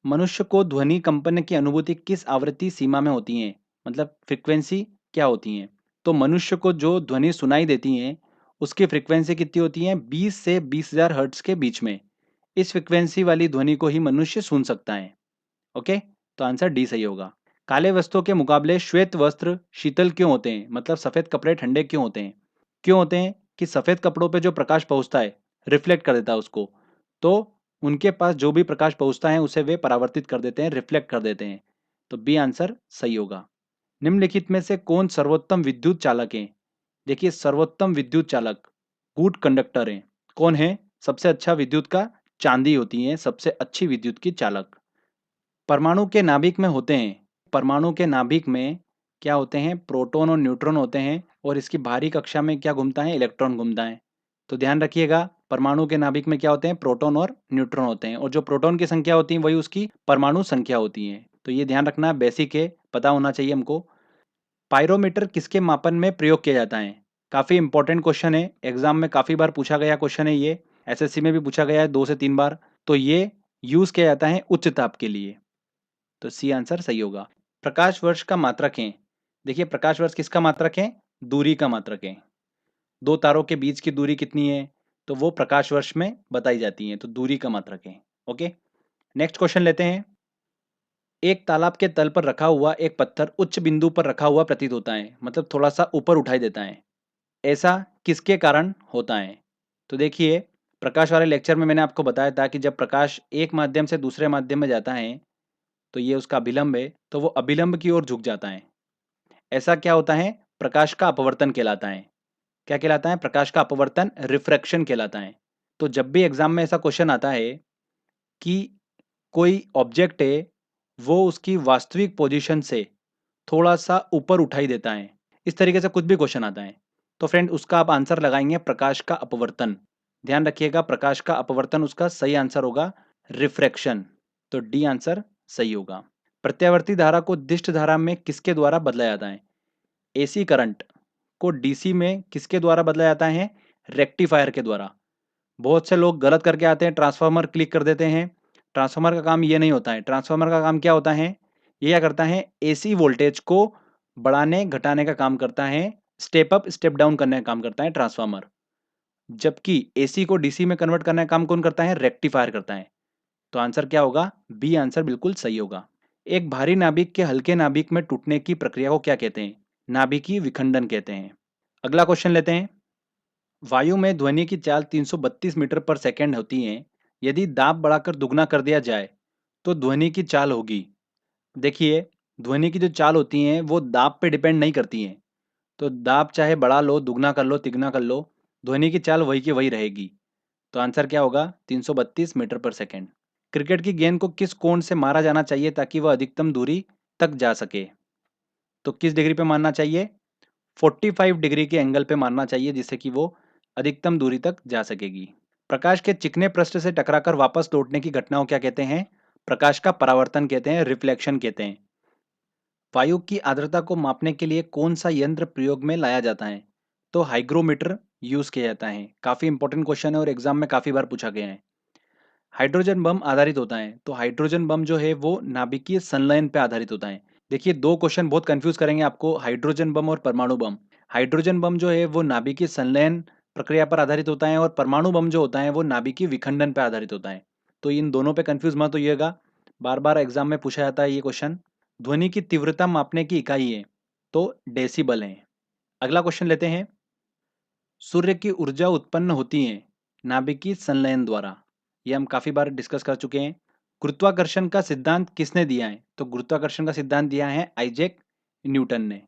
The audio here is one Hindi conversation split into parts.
मनुष्य को ध्वनि कंपन की अनुभूति किस आवृत्ति सीमा में होती है, मतलब फ्रीक्वेंसी क्या होती है। तो मनुष्य को जो ध्वनि सुनाई देती है उसकी फ्रीक्वेंसी कितनी होती है, 20 से 20,000 हर्ट्ज के बीच में। इस फ्रीक्वेंसी वाली ध्वनि को ही मनुष्य सुन सकता है। ओके, तो आंसर डी सही होगा। काले वस्त्रों के मुकाबले श्वेत वस्त्र शीतल क्यों होते हैं, मतलब सफेद कपड़े ठंडे क्यों होते हैं। क्यों होते हैं कि सफेद कपड़ों पे जो प्रकाश पहुंचता है रिफ्लेक्ट कर देता है उसको, तो उनके पास जो भी प्रकाश पहुंचता है उसे वे परावर्तित कर देते हैं, रिफ्लेक्ट कर देते हैं। तो बी आंसर सही होगा। निम्नलिखित में से कौन सर्वोत्तम विद्युत चालक है। देखिए, सर्वोत्तम विद्युत चालक गुड कंडक्टर है। कौन है सबसे अच्छा विद्युत का, चांदी होती है सबसे अच्छी विद्युत की चालक। परमाणु के नाभिक में होते हैं, परमाणु के नाभिक में क्या होते हैं, प्रोटॉन और न्यूट्रॉन होते हैं, और इसकी बाहरी कक्षा में क्या घूमता है, इलेक्ट्रॉन घूमता है। तो ध्यान रखिएगा, परमाणु के नाभिक में क्या होते हैं, प्रोटॉन और न्यूट्रॉन होते हैं, और जो प्रोटॉन की संख्या होती है वही उसकी परमाणु संख्या होती है। तो ये ध्यान रखना, बेसिक है, पता होना चाहिए हमको। पायरोमीटर किसके मापन में प्रयोग किया जाता है। काफी इंपॉर्टेंट क्वेश्चन है, एग्जाम में काफी बार पूछा गया क्वेश्चन है ये, एसएससी में भी पूछा गया है 2 से 3 बार। तो ये यूज किया जाता है उच्च ताप के लिए। तो सी आंसर सही होगा। प्रकाश वर्ष का मात्रक है। देखिए, प्रकाश वर्ष किसका मात्रक है, दूरी का मात्रक है। दो तारों के बीच की दूरी कितनी है, तो वो प्रकाश वर्ष में बताई जाती है, तो दूरी का मात्रक है। ओके, नेक्स्ट क्वेश्चन लेते हैं। एक तालाब के तल पर रखा हुआ एक पत्थर उच्च बिंदु पर रखा हुआ प्रतीत होता है, मतलब थोड़ा सा ऊपर उठाई देता है। ऐसा किसके कारण होता है। तो देखिए, प्रकाश वाले लेक्चर में मैंने आपको बताया था कि जब प्रकाश एक माध्यम से दूसरे माध्यम में जाता है तो ये उसका अभिलंब है, तो वो अभिलंब की ओर झुक जाता है। ऐसा क्या होता है, प्रकाश का अपवर्तन कहलाता है। क्या कहलाता है, प्रकाश का अपवर्तन, रिफ्रैक्शन कहलाता है। तो जब भी एग्जाम में ऐसा क्वेश्चन आता है कि कोई ऑब्जेक्ट है वो उसकी वास्तविक पोजीशन से थोड़ा सा ऊपर उठाई देता है, इस तरीके से कुछ भी क्वेश्चन आता है, तो फ्रेंड उसका आप आंसर लगाएंगे प्रकाश का अपवर्तन। ध्यान रखिएगा, प्रकाश का अपवर्तन उसका सही आंसर होगा रिफ्रैक्शन। तो डी आंसर सही होगा। प्रत्यावर्ती धारा को दिष्ट धारा में किसके द्वारा बदला जाता है। एसी करंट को डीसी में किसके द्वारा बदला जाता है, रेक्टिफायर के द्वारा। बहुत से लोग गलत करके आते हैं, ट्रांसफार्मर क्लिक कर देते हैं। ट्रांसफार्मर का काम ये नहीं होता है। ट्रांसफार्मर का काम क्या होता है, ये क्या करता है, एसी वोल्टेज को बढ़ाने घटाने का काम करता है, स्टेप अप स्टेप डाउन करने का काम करता है ट्रांसफार्मर। जबकि एसी को डीसी में कन्वर्ट करने का काम कौन करता है, रेक्टिफायर करता है। तो आंसर क्या होगा, बी आंसर बिल्कुल सही होगा। एक भारी नाभिक के हल्के नाभिक में टूटने की प्रक्रिया को क्या कहते हैं, नाभिकीय विखंडन कहते हैं। अगला क्वेश्चन लेते हैं। वायु में ध्वनि की चाल 332 मीटर पर सेकंड होती है। यदि दाब बढ़ाकर दुगना कर दिया जाए तो ध्वनि की चाल होगी। देखिए, ध्वनि की जो चाल होती है वो दाब पे डिपेंड नहीं करती है। तो दाब चाहे बढ़ा लो, दुगना कर लो, तिगुना कर लो, ध्वनि की चाल वही की वही रहेगी। तो आंसर क्या होगा, 332 मीटर पर सेकंड। क्रिकेट की गेंद को किस कोण से मारा जाना चाहिए ताकि वह अधिकतम दूरी तक जा सके। तो किस डिग्री पे मारना चाहिए, 45 डिग्री के एंगल पे मारना चाहिए, जिससे कि वो अधिकतम दूरी तक जा सकेगी। प्रकाश के चिकने पृष्ठ से टकराकर वापस लौटने की घटना को क्या कहते हैं, प्रकाश का परावर्तन कहते हैं, रिफ्लेक्शन कहते हैं। वायु की आर्द्रता को मापने के लिए कौन सा यंत्र प्रयोग में लाया जाता है। तो हाइग्रोमीटर यूज किया जाता है। काफी इंपॉर्टेंट क्वेश्चन है और एग्जाम में काफी बार पूछा गया है। हाइड्रोजन बम आधारित होता है, तो हाइड्रोजन बम जो है वो नाभिकीय संलयन पे आधारित होता है। देखिए, दो क्वेश्चन बहुत कंफ्यूज करेंगे आपको, हाइड्रोजन बम और परमाणु बम। हाइड्रोजन बम जो है वो नाभिकीय संलयन प्रक्रिया पर आधारित होता है, और परमाणु बम जो होता है वो नाभिकीय विखंडन पर आधारित होता है। तो इन दोनों पे कंफ्यूज मत होइएगा, बार बार एग्जाम में पूछा जाता है ये क्वेश्चन। ध्वनि की तीव्रता मापने की इकाई है, तो डेसिबल है। अगला क्वेश्चन लेते हैं। सूर्य की ऊर्जा उत्पन्न होती है नाभिकीय संलयन द्वारा। ये हम काफी बार डिस्कस कर चुके हैं। गुरुत्वाकर्षण का सिद्धांत किसने दिया है, तो गुरुत्वाकर्षण का सिद्धांत दिया है आइजैक न्यूटन ने।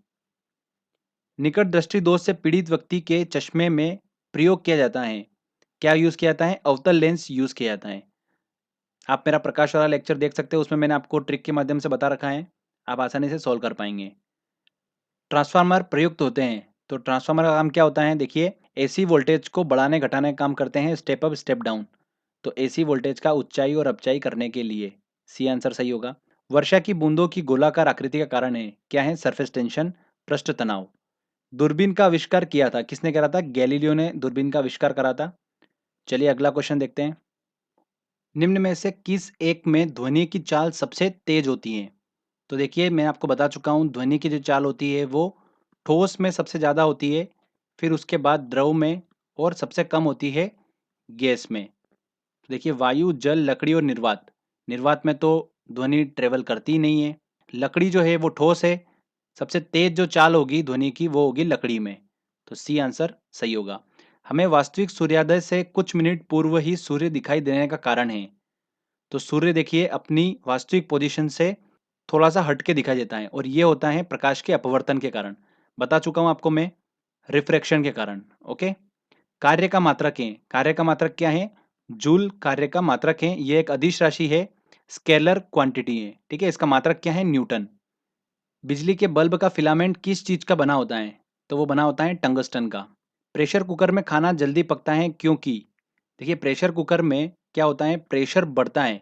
निकट दृष्टि दोष से पीड़ित व्यक्ति के चश्मे में प्रयोग किया जाता है, क्या यूज किया जाता है, अवतल लेंस यूज किया जाता है। आप मेरा प्रकाश वाला लेक्चर देख सकते हो, उसमें मैंने आपको ट्रिक के माध्यम से बता रखा है, आप आसानी से सॉल्व कर पाएंगे। ट्रांसफार्मर प्रयुक्त होते हैं, तो ट्रांसफार्मर का काम क्या होता है, देखिए, एसी वोल्टेज को बढ़ाने घटाने का काम करते हैं, स्टेप अप स्टेप डाउन। तो एसी वोल्टेज का उच्चाई और अपचाई करने के लिए सी आंसर सही होगा। वर्षा की बूंदों की गोलाकार आकृति का कारण है, क्या है, सरफेस टेंशन, पृष्ठ तनाव। दूरबीन का आविष्कार किया था, किसने करा था, गैलीलियो ने दूरबीन का आविष्कार करा था। चलिए अगला क्वेश्चन देखते हैं। निम्न में से किस एक में ध्वनि की चाल सबसे तेज होती है? तो देखिए मैं आपको बता चुका हूँ ध्वनि की जो चाल होती है वो ठोस में सबसे ज़्यादा होती है, फिर उसके बाद द्रव में और सबसे कम होती है गैस में। तो देखिए वायु, जल, लकड़ी और निर्वात। निर्वात में तो ध्वनि ट्रेवल करती ही नहीं है। लकड़ी जो है वो ठोस है। सबसे तेज जो चाल होगी ध्वनि की वो होगी लकड़ी में। तो सी आंसर सही होगा। हमें वास्तविक सूर्योदय से कुछ मिनट पूर्व ही सूर्य दिखाई देने का कारण है। तो सूर्य देखिए अपनी वास्तविक पोजीशन से थोड़ा सा हट के दिखाई देता है और ये होता है प्रकाश के अपवर्तन के कारण। बता चुका हूं आपको मैं, रिफ्रैक्शन के कारण। ओके। कार्य का मात्रक है। कार्य का मात्रक क्या है? जूल कार्य का मात्रक है। ये एक अदिश राशि है, स्केलर क्वांटिटी है। ठीक है, इसका मात्रक क्या है? न्यूटन। बिजली के बल्ब का फिलामेंट किस चीज का बना होता है? तो वो बना होता है टंगस्टन का। प्रेशर कुकर में खाना जल्दी पकता है क्योंकि, देखिए प्रेशर कुकर में क्या होता है, प्रेशर बढ़ता है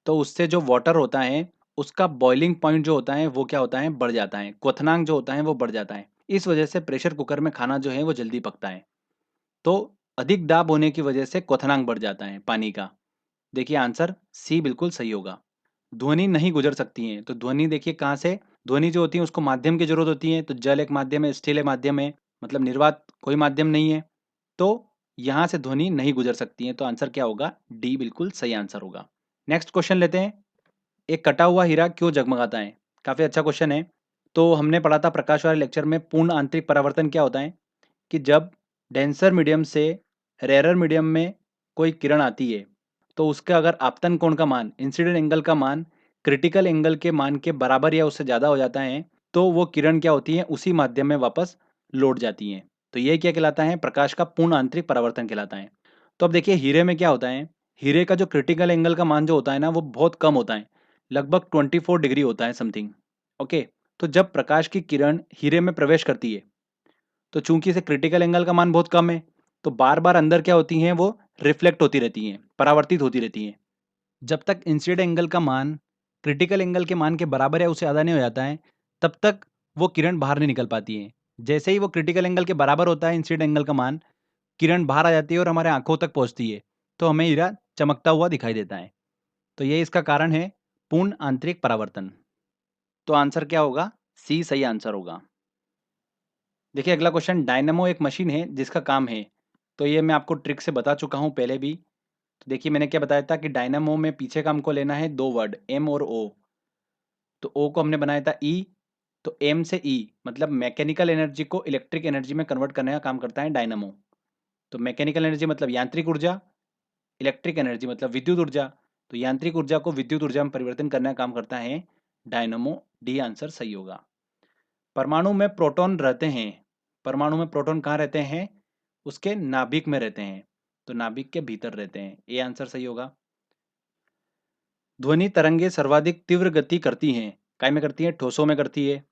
तो उससे जो वाटर होता है उसका बॉइलिंग पॉइंट जो होता है वो क्या होता है, बढ़ जाता है। क्वथनांक जो होता है वो बढ़ जाता है। इस वजह से प्रेशर कुकर में खाना जो है वो जल्दी पकता है। तो अधिक दाब होने की वजह से क्वथनांक बढ़ जाता है पानी का। देखिए आंसर सी बिल्कुल सही होगा। ध्वनि नहीं गुजर सकती है, तो ध्वनि देखिए कहाँ से, ध्वनि जो होती है उसको माध्यम की जरूरत होती है। तो जल एक माध्यम है, स्टील एक माध्यम है, मतलब निर्वात कोई माध्यम नहीं है। तो यहाँ से ध्वनि नहीं गुजर सकती है। तो आंसर क्या होगा? डी बिल्कुल सही आंसर होगा। नेक्स्ट क्वेश्चन लेते हैं। एक कटा हुआ हीरा क्यों जगमगाता है? काफी अच्छा क्वेश्चन है। तो हमने पढ़ा था प्रकाश वाले लेक्चर में, पूर्ण आंतरिक परावर्तन क्या होता है कि जब डेंसर मीडियम से रेरर मीडियम में कोई किरण आती है तो उसका अगर आपतन कोण का मान, इंसिडेंट एंगल का मान क्रिटिकल एंगल के मान के बराबर या उससे ज़्यादा हो जाता है तो वो किरण क्या होती है, उसी माध्यम में वापस लौट जाती हैं। तो ये क्या कहलाता है? प्रकाश का पूर्ण आंतरिक परावर्तन कहलाता है। तो अब देखिए हीरे में क्या होता है, हीरे का जो क्रिटिकल एंगल का मान जो होता है ना वो बहुत कम होता है, लगभग 24 डिग्री होता है समथिंग। ओके। तो जब प्रकाश की किरण हीरे में प्रवेश करती है तो चूंकि इसे क्रिटिकल एंगल का मान बहुत कम है तो बार बार अंदर क्या होती हैं, वो रिफ्लेक्ट होती रहती हैं, परावर्तित होती रहती हैं। जब तक इंसिडेंट एंगल का मान क्रिटिकल एंगल के मान के बराबर या उससे ज़्यादा नहीं हो जाता है तब तक वो किरण बाहर नहीं निकल पाती है। जैसे ही वो क्रिटिकल एंगल के बराबर होता है इंसिडेंट एंगल का मान, किरण बाहर आ जाती है और हमारे आंखों तक पहुंचती है तो हमें हीरा चमकता हुआ दिखाई देता है। तो ये इसका कारण है, पूर्ण आंतरिक परावर्तन। तो आंसर क्या होगा? सी सही आंसर होगा। देखिए अगला क्वेश्चन, डायनेमो एक मशीन है जिसका काम है, तो ये मैं आपको ट्रिक से बता चुका हूँ पहले भी। तो देखिए मैंने क्या बताया था कि डायनेमो में पीछे का हमको लेना है दो वर्ड, एम और ओ। तो ओ को हमने बनाया था ई, तो एम से ई मतलब मैकेनिकल एनर्जी को इलेक्ट्रिक एनर्जी में कन्वर्ट करने का काम करता है डायनेमो। तो मैकेनिकल एनर्जी मतलब यांत्रिक ऊर्जा, इलेक्ट्रिक एनर्जी मतलब विद्युत ऊर्जा। तो यांत्रिक ऊर्जा को विद्युत ऊर्जा में परिवर्तन करने का काम करता है डायनेमो। डी आंसर सही होगा। परमाणु में प्रोटॉन रहते हैं, परमाणु में प्रोटॉन कहाँ रहते हैं? उसके नाभिक में रहते हैं, तो नाभिक के भीतर रहते हैं। ये आंसर सही होगा। ध्वनि तरंगे सर्वाधिक तीव्र गति करती हैं, काय में करती हैं? ठोसों में करती है।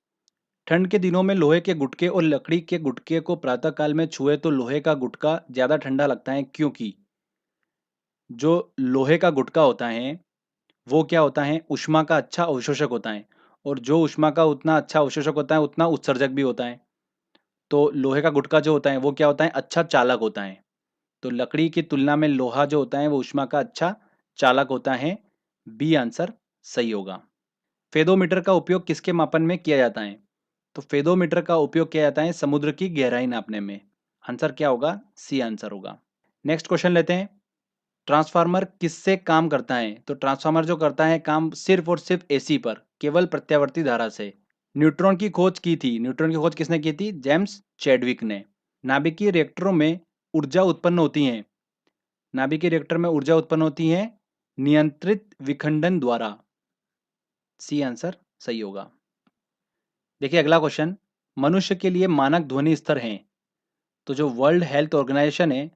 ठंड के दिनों में लोहे के गुटके और लकड़ी के गुटके को प्रातः काल में छुए तो लोहे का गुटका ज्यादा ठंडा लगता है क्योंकि जो लोहे का गुटका होता है वो क्या होता है, ऊष्मा का अच्छा अवशोषक होता है, और जो ऊष्मा का उतना अच्छा अवशोषक होता है उतना उत्सर्जक भी होता है। तो लोहे का गुटका जो होता है वो क्या होता है, अच्छा चालक होता है। तो लकड़ी की तुलना में लोहा जो होता है वो ऊष्मा का अच्छा चालक होता है। बी आंसर सही होगा। फेदोमीटर का उपयोग किसके मापन में किया जाता है? तो फेदोमीटर का उपयोग किया जाता है समुद्र की गहराई नापने में। आंसर क्या होगा? सी आंसर होगा। नेक्स्ट क्वेश्चन लेते हैं। ट्रांसफार्मर किससे काम करता है? तो ट्रांसफार्मर जो करता है काम सिर्फ और सिर्फ एसी पर, केवल प्रत्यावर्ती धारा से। न्यूट्रॉन की खोज की थी, न्यूट्रॉन की खोज किसने की थी? जेम्स चैडविक ने। नाभिकीय रिएक्टरों में ऊर्जा उत्पन्न होती है, नाभिकीय रिएक्टर में ऊर्जा उत्पन्न होती है नियंत्रित विखंडन द्वारा। सी आंसर सही होगा। देखिए अगला क्वेश्चन, मनुष्य के लिए मानक ध्वनि स्तर हैं। तो जो वर्ल्ड हेल्थ ऑर्गेनाइजेशन है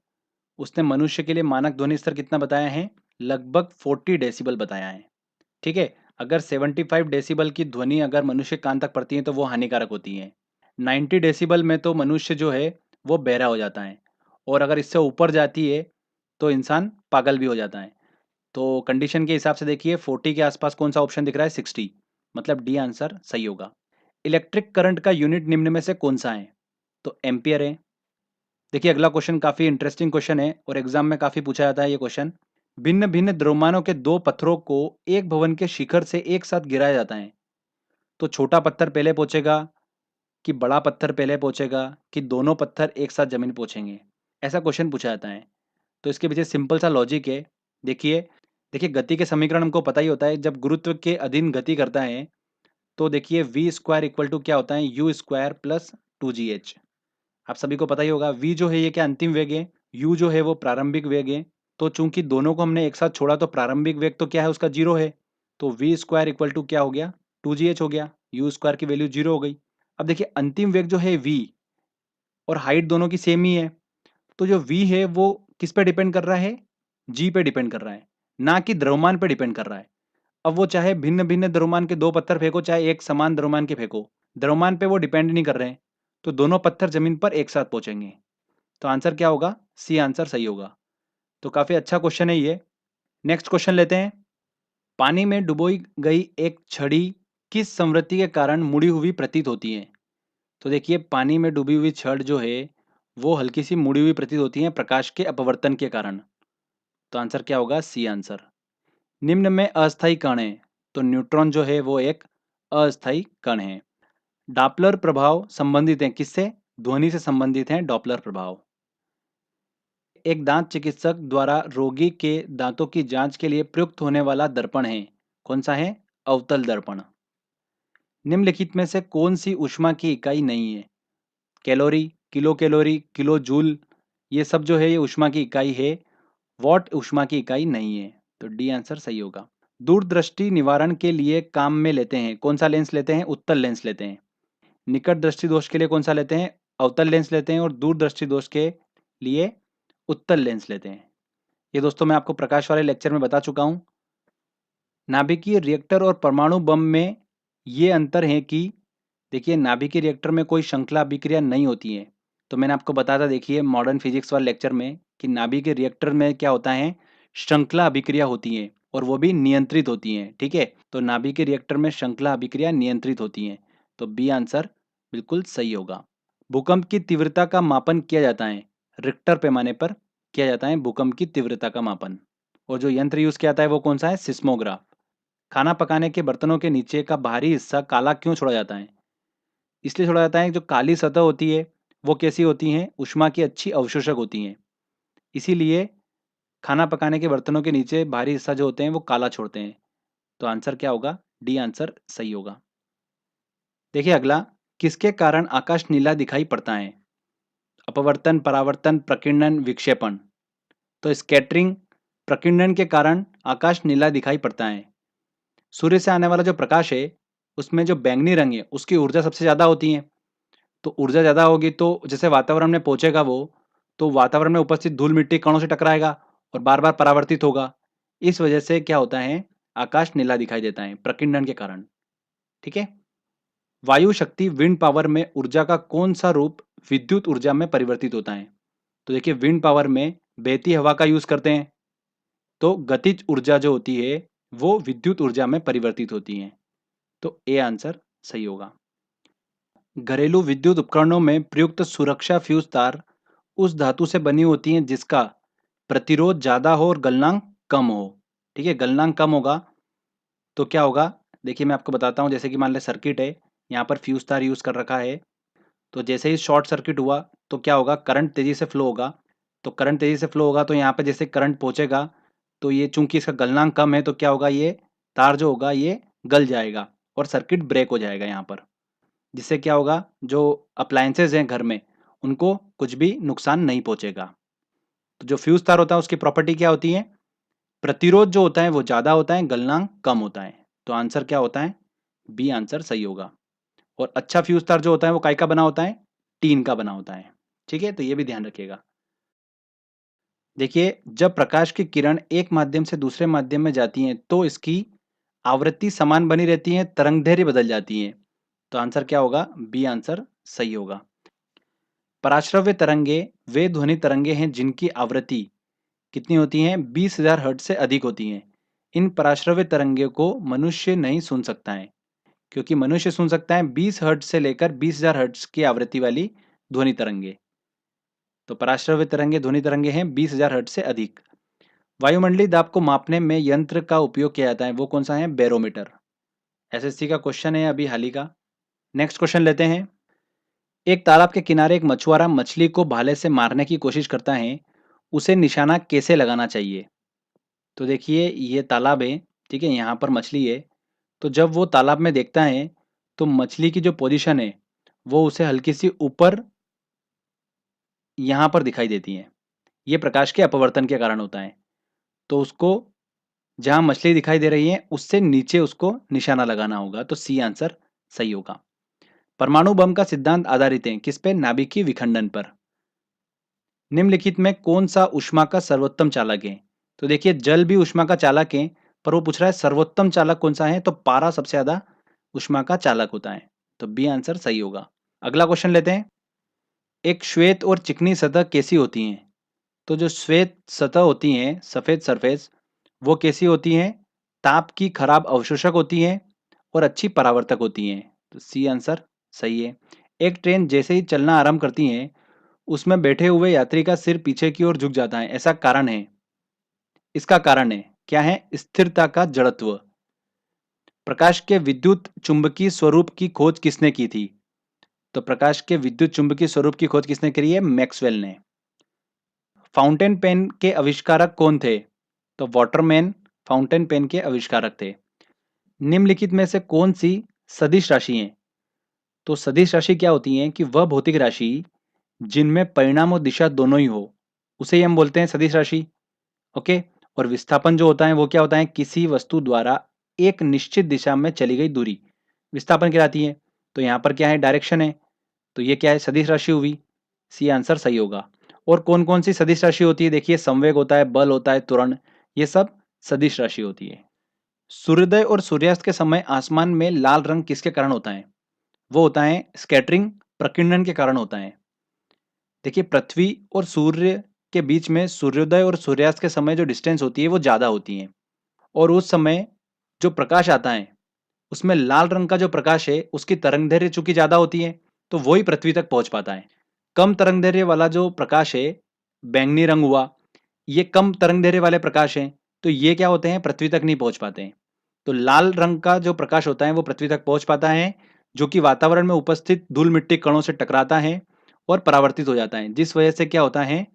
उसने मनुष्य के लिए मानक ध्वनि स्तर कितना बताया है? लगभग 40 डेसिबल बताया है। ठीक है। अगर 75 डेसिबल की ध्वनि अगर मनुष्य के कान तक पड़ती है तो वो हानिकारक होती है। 90 डेसिबल में तो मनुष्य जो है वो बहरा हो जाता है, और अगर इससे ऊपर जाती है तो इंसान पागल भी हो जाता है। तो कंडीशन के हिसाब से देखिए 40 के आसपास कौन सा ऑप्शन दिख रहा है? 60, मतलब डी आंसर सही होगा। इलेक्ट्रिक करंट का यूनिट निम्न में से कौन सा है? तो एम्पियर है। देखिए अगला क्वेश्चन काफी इंटरेस्टिंग क्वेश्चन है और एग्जाम में काफी पूछा जाता है ये क्वेश्चन। भिन्न भिन्न द्रव्यमानों के दो पत्थरों को एक भवन के शिखर से एक साथ गिराया जाता है, तो छोटा पत्थर पहले पहुंचेगा कि बड़ा पत्थर पहले पहुंचेगा कि दोनों पत्थर एक साथ जमीन पहुंचेंगे, ऐसा क्वेश्चन पूछा जाता है। तो इसके पीछे सिंपल सा लॉजिक है। देखिए देखिए गति के समीकरण हमको पता ही होता है, जब गुरुत्व के अधीन गति करता है तो देखिए वी स्क्वायर इक्वल टू क्या होता है, यू स्क्वायर प्लस 2gh। आप सभी को पता ही होगा, वी जो है ये क्या अंतिम वेग है, यू जो है वो प्रारंभिक वेग है। तो चूंकि दोनों को हमने एक साथ छोड़ा तो प्रारंभिक वेग तो क्या है उसका जीरो है, तो वी स्क्वायर इक्वल टू क्या हो गया, 2gh हो गया, यू स्क्वायर की वैल्यू जीरो हो गई। अब देखिए अंतिम वेग जो है वी और हाइट दोनों की सेम ही है, तो जो v है वो किस पे डिपेंड कर रहा है, g पे डिपेंड कर रहा है, ना कि द्रव्यमान पे डिपेंड कर रहा है। अब वो चाहे भिन्न भिन्न द्रव्यमान के दो पत्थर फेंको चाहे एक समान द्रव्यमान के फेंको, द्रव्यमान पे वो डिपेंड नहीं कर रहे हैं, तो दोनों पत्थर जमीन पर एक साथ पहुंचेंगे। तो आंसर क्या होगा, सी आंसर सही होगा। तो काफी अच्छा क्वेश्चन है ये। नेक्स्ट क्वेश्चन लेते हैं। पानी में डुबोई गई एक छड़ी किस संवृत्ति के कारण मुड़ी हुई प्रतीत होती है। तो देखिए पानी में डूबी हुई छड़ जो है वो हल्की सी मुड़ी हुई प्रतीत होती है प्रकाश के अपवर्तन के कारण। तो आंसर क्या होगा, सी आंसर। निम्न में अस्थायी कण है, तो न्यूट्रॉन जो है वो एक अस्थायी कण है। डॉपलर प्रभाव संबंधित है किससे, ध्वनि से संबंधित है डॉपलर प्रभाव। एक दांत चिकित्सक द्वारा रोगी के दांतों की जांच के लिए प्रयुक्त होने वाला दर्पण है, कौन सा है, अवतल दर्पण। निम्नलिखित में से कौन सी ऊष्मा की इकाई नहीं है, कैलोरी, किलो जूल, ये सब जो है ये ऊष्मा की इकाई है, वॉट ऊष्मा की इकाई नहीं है। तो डी आंसर सही होगा। दूरदृष्टि निवारण के लिए काम में लेते हैं, कौन सा लेंस लेते हैं, उत्तल लेंस लेते हैं। निकट दृष्टि दोष के लिए कौन सा लेते हैं, अवतल लेंस लेते हैं, और दूरदृष्टि दोष के लिए उत्तल लेंस लेते हैं। ये दोस्तों मैं आपको प्रकाश वाले लेक्चर में बता चुका हूं। नाभिकीय रिएक्टर और परमाणु बम में ये अंतर है कि देखिए नाभिकीय रिएक्टर में कोई श्रृंखला अभिक्रिया नहीं होती है। तो मैंने आपको बताया था देखिए मॉडर्न फिजिक्स वाले लेक्चर में कि नाभिकीय रिएक्टर में क्या होता है, श्रृंखला अभिक्रिया होती है और वो भी नियंत्रित होती हैं, ठीक है। तो नाभिकीय रिएक्टर में श्रृंखला अभिक्रिया नियंत्रित होती हैं, तो बी आंसर बिल्कुल सही होगा। भूकंप की तीव्रता का मापन किया जाता है, रिक्टर पैमाने पर किया जाता है भूकंप की तीव्रता का मापन। और जो यंत्र यूज किया जाता है वो कौन सा है, सिस्मोग्राफ। खाना पकाने के बर्तनों के नीचे का बाहरी हिस्सा काला क्यों छोड़ा जाता है, इसलिए छोड़ा जाता है जो काली सतह होती है वो कैसी होती हैं, ऊष्मा की अच्छी अवशोषक होती हैं, इसीलिए खाना पकाने के बर्तनों के नीचे बाहरी हिस्सा जो होते हैं वो काला छोड़ते हैं। तो आंसर क्या होगा, डी आंसर सही होगा। देखिए अगला, किसके कारण आकाश नीला दिखाई पड़ता है, अपवर्तन, परावर्तन, प्रकीर्णन, विक्षेपण। तो स्कैटरिंग, प्रकीर्णन के कारण आकाश नीला दिखाई पड़ता है। सूर्य से आने वाला जो प्रकाश है उसमें जो बैंगनी रंग है उसकी ऊर्जा सबसे ज़्यादा होती है, तो ऊर्जा ज़्यादा होगी तो जैसे वातावरण में पहुंचेगा वो, तो वातावरण में उपस्थित धूल मिट्टी कणों से टकराएगा और बार बार परावर्तित होगा। इस वजह से क्या होता है, आकाश नीला दिखाई देता है प्रकीर्णन के कारण, ठीक है। वायु शक्ति विंड पावर में ऊर्जा का कौन सा रूप विद्युत ऊर्जा में परिवर्तित होता है। तो देखिए विंड पावर में बहती हवा का यूज करते हैं, तो गतिज ऊर्जा जो होती है वो विद्युत ऊर्जा में परिवर्तित होती है। तो ए आंसर सही होगा। घरेलू विद्युत उपकरणों में प्रयुक्त सुरक्षा फ्यूज तार उस धातु से बनी होती हैं जिसका प्रतिरोध ज्यादा हो और गलनांक कम हो, ठीक है। गलनांक कम होगा तो क्या होगा, देखिए मैं आपको बताता हूँ। जैसे कि मान लें सर्किट है, यहाँ पर फ्यूज तार यूज कर रखा है, तो जैसे ही शॉर्ट सर्किट हुआ तो क्या होगा, करंट तेजी से फ्लो होगा। तो करंट तेजी से फ्लो होगा तो यहाँ पे जैसे करंट पहुंचेगा तो ये चूंकि इसका गलनांक कम है तो क्या होगा, ये तार जो होगा ये गल जाएगा और सर्किट ब्रेक हो जाएगा यहाँ पर, जिससे क्या होगा, जो अप्लायंसेज हैं घर में उनको कुछ भी नुकसान नहीं पहुंचेगा। तो जो फ्यूज तार होता है उसकी प्रॉपर्टी क्या होती है, प्रतिरोध जो होता है वो ज्यादा होता है, गलनांक कम होता है। तो आंसर क्या होता है, बी आंसर सही होगा। और अच्छा फ्यूज तार जो होता है वो काय का बना होता है, टीन का बना होता है, ठीक है। तो ये भी ध्यान रखिएगा। देखिए जब प्रकाश की किरण एक माध्यम से दूसरे माध्यम में जाती हैं तो इसकी आवृत्ति समान बनी रहती है, तरंगदैर्घ्य बदल जाती है। तो आंसर क्या होगा, बी आंसर सही होगा। पराश्रव्य तरंगे वे ध्वनि तरंगे हैं जिनकी आवृत्ति कितनी होती हैं, 20,000 हर्ट्ज से अधिक होती हैं। इन पराश्रव्य तरंगे को मनुष्य नहीं सुन सकता है, क्योंकि मनुष्य सुन सकता है 20 हर्ट्ज से लेकर 20,000 हर्ट्ज की आवृत्ति वाली ध्वनि तरंगे। तो पराश्रव्य तरंगे ध्वनि तरंगे हैं 20,000 हर्ट्ज से अधिक। वायुमंडलीय दाब को मापने में यंत्र का उपयोग किया जाता है, वो कौन सा है? बैरोमीटर। एसएससी का क्वेश्चन है अभी हाल ही का। नेक्स्ट क्वेश्चन लेते हैं। एक तालाब के किनारे एक मछुआरा मछली को भाले से मारने की कोशिश करता है, उसे निशाना कैसे लगाना चाहिए? तो देखिए ये तालाब है, ठीक है, यहाँ पर मछली है। तो जब वो तालाब में देखता है तो मछली की जो पोजीशन है वो उसे हल्की सी ऊपर यहाँ पर दिखाई देती है। ये प्रकाश के अपवर्तन के कारण होता है। तो उसको जहाँ मछली दिखाई दे रही है उससे नीचे उसको निशाना लगाना होगा। तो सी आंसर सही होगा। परमाणु बम का सिद्धांत आधारित है किस पे? नाभिकीय विखंडन पर। निम्नलिखित में कौन सा ऊष्मा का सर्वोत्तम चालक है? तो देखिए जल भी ऊष्मा का चालक है, पर वो पूछ रहा है सर्वोत्तम चालक कौन सा है? तो पारा सबसे ज्यादा ऊष्मा का चालक होता है। तो बी आंसर सही होगा। अगला क्वेश्चन लेते हैं। एक श्वेत और चिकनी सतह कैसी होती हैं? तो जो श्वेत सतह होती हैं, सफेद सरफेस, वो कैसी होती हैं? ताप की खराब अवशोषक होती हैं और अच्छी परावर्तक होती हैं। तो सी आंसर सही है। एक ट्रेन जैसे ही चलना आरंभ करती है उसमें बैठे हुए यात्री का सिर पीछे की ओर झुक जाता है, ऐसा कारण है? इसका कारण है क्या है? स्थिरता का जड़त्व। प्रकाश के विद्युत चुंबकीय स्वरूप की खोज किसने की थी? तो प्रकाश के विद्युत चुंबकीय स्वरूप की खोज किसने करी है? मैक्सवेल ने। फाउंटेन पेन के आविष्कारक कौन थे? तो वाटरमैन फाउंटेन पेन के आविष्कारक थे। निम्नलिखित में से कौन सी सदिश राशि है? तो सदिश राशि क्या होती है कि वह भौतिक राशि जिनमें परिणाम और दिशा दोनों ही हो, उसे ही हम बोलते हैं सदिश राशि। ओके। और विस्थापन जो होता है वो क्या होता है? किसी वस्तु द्वारा एक निश्चित दिशा में चली गई दूरी विस्थापन कहलाती है। तो यहाँ पर क्या है? डायरेक्शन है। तो ये क्या है? सदिश राशि हुई। सी आंसर सही होगा। और कौन कौन सी सदिश राशि होती है? देखिए संवेग होता है, बल होता है, त्वरण, ये सब सदिश राशि होती है। सूर्योदय और सूर्यास्त के समय आसमान में लाल रंग किसके कारण होता है? वो होता है स्कैटरिंग, प्रकीर्णन के कारण होता है। देखिए पृथ्वी और सूर्य के बीच में सूर्योदय और सूर्यास्त के समय जो डिस्टेंस होती है वो ज़्यादा होती है, और उस समय जो प्रकाश आता है उसमें लाल रंग का जो प्रकाश है उसकी तरंगदैर्घ्य चूंकि ज़्यादा होती है तो वही पृथ्वी तक पहुंच पाता है। कम तरंगदैर्घ्य वाला जो प्रकाश है, बैंगनी रंग हुआ, ये कम तरंगदैर्घ्य वाले प्रकाश हैं, तो ये क्या होते हैं? पृथ्वी तक नहीं पहुंच पाते हैं। तो लाल रंग का जो प्रकाश होता है वो पृथ्वी तक पहुंच पाता है, जो कि वातावरण में उपस्थित धूल मिट्टी कणों से टकराता है और परावर्तित हो जाता है, जिस वजह से क्या होता है?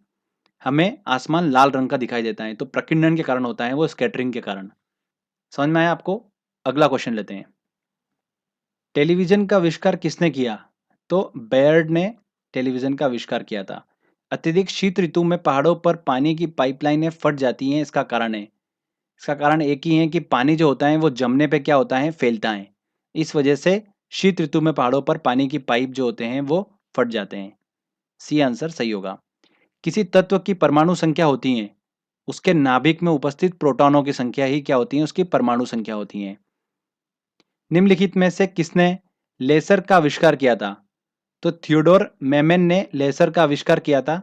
हमें आसमान लाल रंग का दिखाई देता है। तो प्रकीर्णन के कारण होता है वो, स्कैटरिंग के कारण। समझ में आया आपको? अगला क्वेश्चन लेते हैं। टेलीविजन का आविष्कार किसने किया? तो बेयर्ड ने टेलीविजन का आविष्कार किया था। अत्यधिक शीत ऋतु में पहाड़ों पर पानी की पाइपलाइनें फट जाती हैं, इसका कारण है? इसका कारण एक ही है कि पानी जो होता है वो जमने पे क्या होता है? फैलता है। इस वजह से शीत ऋतु में पहाड़ों पर पानी की पाइप जो होते हैं वो फट जाते हैं। सी आंसर सही होगा। किसी तत्व की परमाणु संख्या होती है, उसके नाभिक में उपस्थित प्रोटॉनों की संख्या ही क्या होती है? उसकी परमाणु संख्या होती है। निम्नलिखित में से किसने लेसर का आविष्कार किया था? तो थियोडोर मेमन ने लेसर का आविष्कार किया था।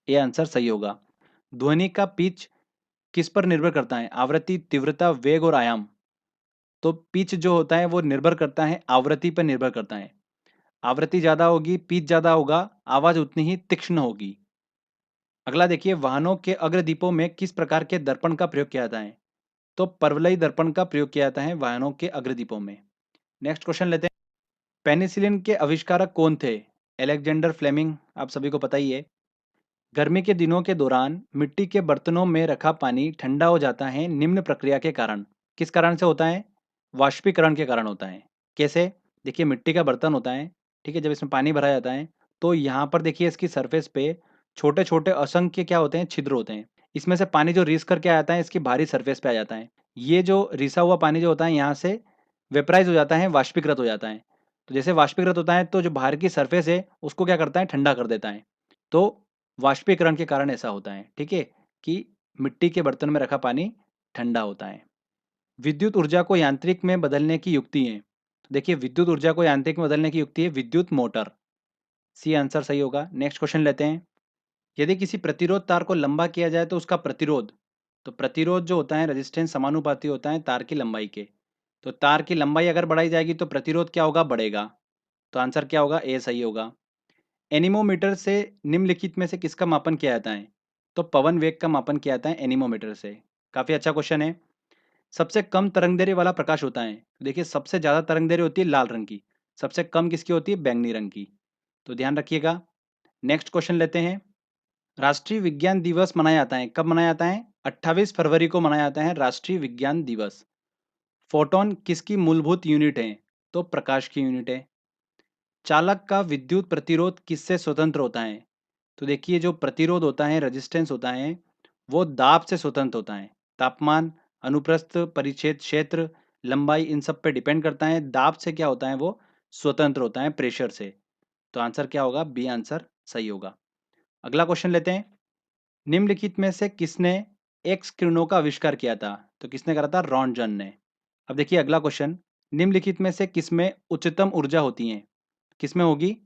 ये आंसर सही होगा। ध्वनि का पिच किस पर निर्भर करता है? आवृत्ति, तीव्रता, वेग और आयाम। तो पिच जो होता है वो निर्भर करता है, आवृत्ति पर निर्भर करता है। आवृत्ति ज्यादा होगी, पिच ज्यादा होगा, आवाज उतनी ही तीक्ष्ण होगी। अगला देखिए, वाहनों के अग्रदीपों में किस प्रकार के दर्पण का प्रयोग किया जाता है? तो परवलयी दर्पण का प्रयोग किया जाता है वाहनों के अग्रदीपों में। नेक्स्ट क्वेश्चन लेते हैं। पेनिसिलिन के आविष्कारक कौन थे? एलेक्जेंडर फ्लेमिंग, आप सभी को पता ही है। गर्मी के दिनों के दौरान मिट्टी के बर्तनों में रखा पानी ठंडा हो जाता है निम्न प्रक्रिया के कारण। किस कारण से होता है? वाष्पीकरण के कारण होता है। कैसे? देखिए मिट्टी का बर्तन होता है, ठीक है, जब इसमें पानी भरा जाता है तो यहाँ पर देखिए इसकी सरफेस पे छोटे छोटे असंख्य क्या होते हैं? छिद्र होते हैं। इसमें से पानी जो रीस करके आ जाता है इसकी बाहरी सरफेस पे आ जाता है। ये जो रिसा हुआ पानी जो होता है यहाँ से वेपराइज हो जाता है, वाष्पीकृत हो जाता है। तो जैसे वाष्पीकृत होता है तो जो बाहर की सरफेस है उसको क्या करता है? ठंडा कर देता है। तो वाष्पीकरण के कारण ऐसा होता है, ठीक है, कि मिट्टी के बर्तन में रखा पानी ठंडा होता है। विद्युत ऊर्जा को यांत्रिक में बदलने की युक्ति है। देखिए विद्युत ऊर्जा को यांत्रिक में बदलने की युक्ति है विद्युत मोटर। सी आंसर सही होगा। नेक्स्ट क्वेश्चन लेते हैं। यदि किसी प्रतिरोध तार को लंबा किया जाए तो उसका प्रतिरोध, तो प्रतिरोध जो होता है रेजिस्टेंस समानुपाती होता है तार की लंबाई के। तो तार की लंबाई अगर बढ़ाई जाएगी तो प्रतिरोध क्या होगा? बढ़ेगा। तो आंसर क्या होगा? ए सही होगा। एनीमोमीटर से निम्नलिखित में से किसका मापन किया जाता है? तो पवन वेग का मापन किया जाता है एनीमोमीटर से। काफी अच्छा क्वेश्चन है। सबसे कम तरंगदैर्घ्य वाला प्रकाश होता है, तो देखिए सबसे ज्यादा तरंगदैर्घ्य होती है लाल रंग की, सबसे कम किसकी होती है, बैंगनी रंग की। तो ध्यान रखिएगा। नेक्स्ट क्वेश्चन लेते हैं। राष्ट्रीय विज्ञान दिवस मनाया जाता है, कब मनाया जाता है? 28 फरवरी को मनाया जाता है राष्ट्रीय विज्ञान दिवस। फोटोन किसकी मूलभूत यूनिट है? तो प्रकाश की यूनिट है। चालक का विद्युत प्रतिरोध किससे स्वतंत्र होता है? तो देखिए जो प्रतिरोध होता है, रेजिस्टेंस होता है, वो दाब से स्वतंत्र होता है। तापमान, अनुप्रस्थ, परिच्छेद क्षेत्र, लंबाई, इन सब पे डिपेंड करता है। दाब से क्या होता है, वो स्वतंत्र होता है प्रेशर से। तो आंसर क्या होगा? बी आंसर सही होगा। अगला क्वेश्चन लेते हैं। निम्नलिखित में से किसने एक्स किरणों का आविष्कार किया था? तो किसने करा था? रॉन्टजन ने। अब देखिए अगला क्वेश्चन। निम्नलिखित में से किसमें उच्चतम ऊर्जा होती है? किसमें होगी?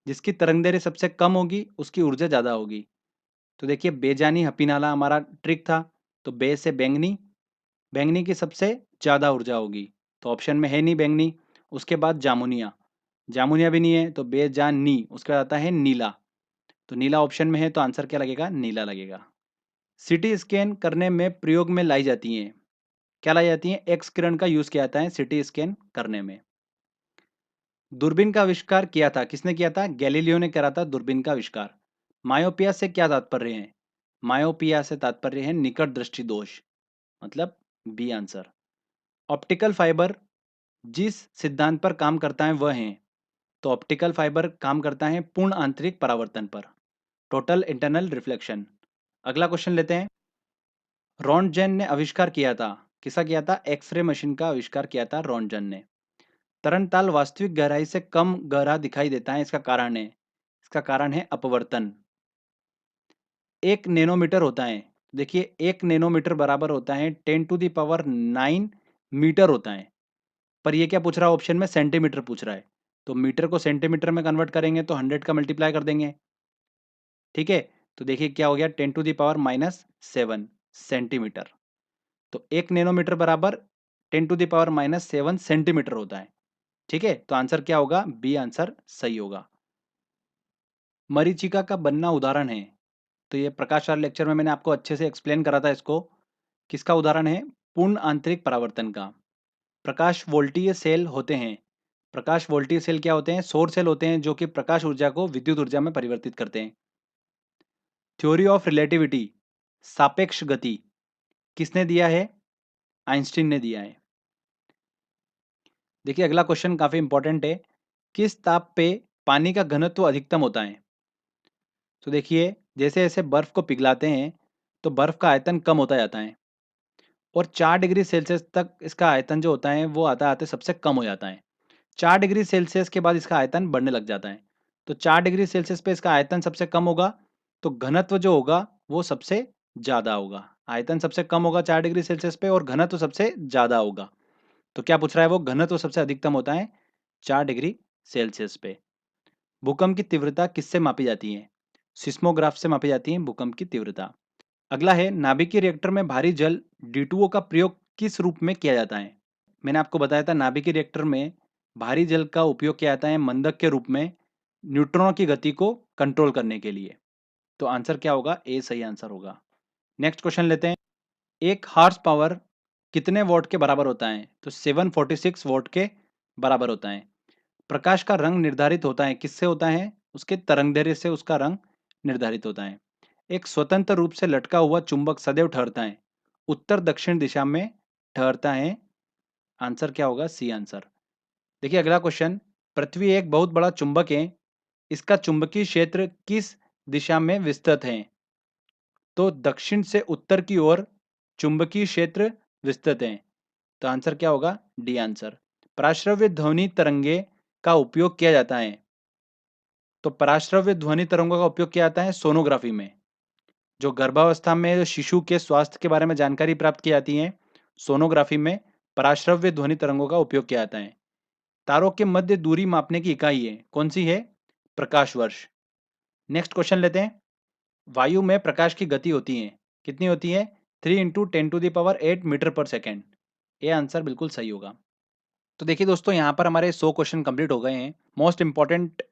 जिसकी तरंगदैर्घ्य सबसे कम होगी उसकी ऊर्जा ज्यादा होगी। तो देखिए बेजानी हपीनाला हमारा ट्रिक था। तो बे से बैंगनी, बैंगनी की सबसे ज्यादा ऊर्जा होगी। तो ऑप्शन में है नहीं बैंगनी। उसके बाद जामुनिया, जामुनिया भी नहीं है, तो बेजानी, उसके बाद आता है नीला। तो नीला ऑप्शन में है, तो आंसर क्या लगेगा? नीला लगेगा। सिटी स्कैन करने में प्रयोग में लाई जाती हैं, क्या लाई जाती हैं? एक्स किरण का यूज किया जाता है सिटी स्कैन करने में। दूरबीन का आविष्कार किया था, किसने किया था? गैलीलियो ने करा था दूरबीन का आविष्कार। मायोपिया से क्या तात्पर्य है? मायोपिया से तात्पर्य है निकट दृष्टि दोष, मतलब बी आंसर। ऑप्टिकल फाइबर जिस सिद्धांत पर काम करता है वह है, तो ऑप्टिकल फाइबर काम करता है पूर्ण आंतरिक परावर्तन पर, टोटल इंटरनल रिफ्लेक्शन। अगला क्वेश्चन लेते हैं। रॉन्टजेन ने आविष्कार किया था, किसका किया था? एक्सरे मशीन का आविष्कार किया था रॉन्टजेन ने। तरंगताल वास्तविक गहराई से कम गहरा दिखाई देता है, इसका कारण है, इसका कारण है अपवर्तन। 1 नैनोमीटर होता है, देखिए 1 नैनोमीटर बराबर होता है 10⁹ मीटर होता है। पर ये क्या पूछ रहा है? ऑप्शन में सेंटीमीटर पूछ रहा है। तो मीटर को सेंटीमीटर में कन्वर्ट करेंगे तो 100 का मल्टीप्लाई कर देंगे, ठीक है। तो देखिए क्या हो गया? 10⁻⁷ सेंटीमीटर। तो 1 नैनोमीटर बराबर 10⁻⁷ सेंटीमीटर होता है, ठीक है। तो आंसर क्या होगा? बी आंसर सही होगा। मरीचिका का बनना उदाहरण है, तो ये प्रकाश वाले लेक्चर में मैंने आपको अच्छे से एक्सप्लेन करा था इसको। किसका उदाहरण है? पूर्ण आंतरिक परावर्तन का। प्रकाश वोल्टीय सेल होते हैं, प्रकाश वोल्टीय सेल क्या होते हैं? सौर सेल होते हैं जो कि प्रकाश ऊर्जा को विद्युत ऊर्जा में परिवर्तित करते हैं। थ्योरी ऑफ रिलेटिविटी, सापेक्ष गति, किसने दिया है? आइंस्टीन ने दिया है। देखिए अगला क्वेश्चन काफी इंपॉर्टेंट है। किस ताप पे पानी का घनत्व अधिकतम होता है? तो देखिए जैसे जैसे बर्फ को पिघलाते हैं तो बर्फ का आयतन कम होता जाता है, और 4 डिग्री सेल्सियस तक इसका आयतन जो होता है वो आता आते सबसे कम हो जाता है। 4 डिग्री सेल्सियस के बाद इसका आयतन बढ़ने लग जाता है। तो 4 डिग्री सेल्सियस पे इसका आयतन सबसे कम होगा, तो घनत्व जो होगा वो सबसे ज्यादा होगा। आयतन सबसे कम होगा 4 डिग्री सेल्सियस पे और घनत्व सबसे ज्यादा होगा। तो क्या पूछ रहा है? वो घनत्व सबसे अधिकतम होता है 4 डिग्री सेल्सियस पे। भूकंप की तीव्रता किससे मापी जाती है? सिस्मोग्राफ से मापी जाती है भूकंप की तीव्रता। अगला है नाभिकीय रिएक्टर में भारी जल D2O का प्रयोग किस रूप में किया जाता है? मैंने आपको बताया था नाभिकीय रिएक्टर में भारी जल का उपयोग किया जाता है मंदक के रूप में, न्यूट्रॉनों की गति को कंट्रोल करने के लिए। तो आंसर क्या होगा? ए सही आंसर होगा। नेक्स्ट क्वेश्चन लेते हैं। एक हॉर्स पावर कितने वॉट के बराबर होता है? तो 746 वॉट के बराबर होता है। प्रकाश का रंग निर्धारित होता है किससे होता है? उसके तरंगदैर्घ्य से उसका रंग निर्धारित होता है। एक स्वतंत्र रूप से लटका हुआ चुंबक सदैव ठहरता है, उत्तर दक्षिण दिशा में ठहरता है। आंसर क्या होगा? C answer. देखिए अगला क्वेश्चन। पृथ्वी एक बहुत बड़ा चुंबक है, इसका चुंबकीय क्षेत्र किस दिशा में विस्तृत है? तो दक्षिण से उत्तर की ओर चुंबकीय क्षेत्र विस्तृत है। तो आंसर क्या होगा? D answer. पराश्रव्य ध्वनि तरंगे का उपयोग किया जाता है, तो पराश्रव्य ध्वनि तरंगों का उपयोग किया जाता है सोनोग्राफी में। जो गर्भावस्था में शिशु के स्वास्थ्य के बारे में जानकारी प्राप्त की जाती है, सोनोग्राफी में पराश्रव्य ध्वनि तरंगों का उपयोग किया जाता है। तारों के मध्य दूरी मापने की इकाई है, कौन सी है? प्रकाश वर्ष। नेक्स्ट क्वेश्चन लेते हैं। वायु में प्रकाश की गति होती है, कितनी होती है? 3 × 10⁸ मीटर पर सेकेंड। ये आंसर बिल्कुल सही होगा। तो देखिए दोस्तों यहाँ पर हमारे 100 क्वेश्चन कंप्लीट हो गए हैं। Most important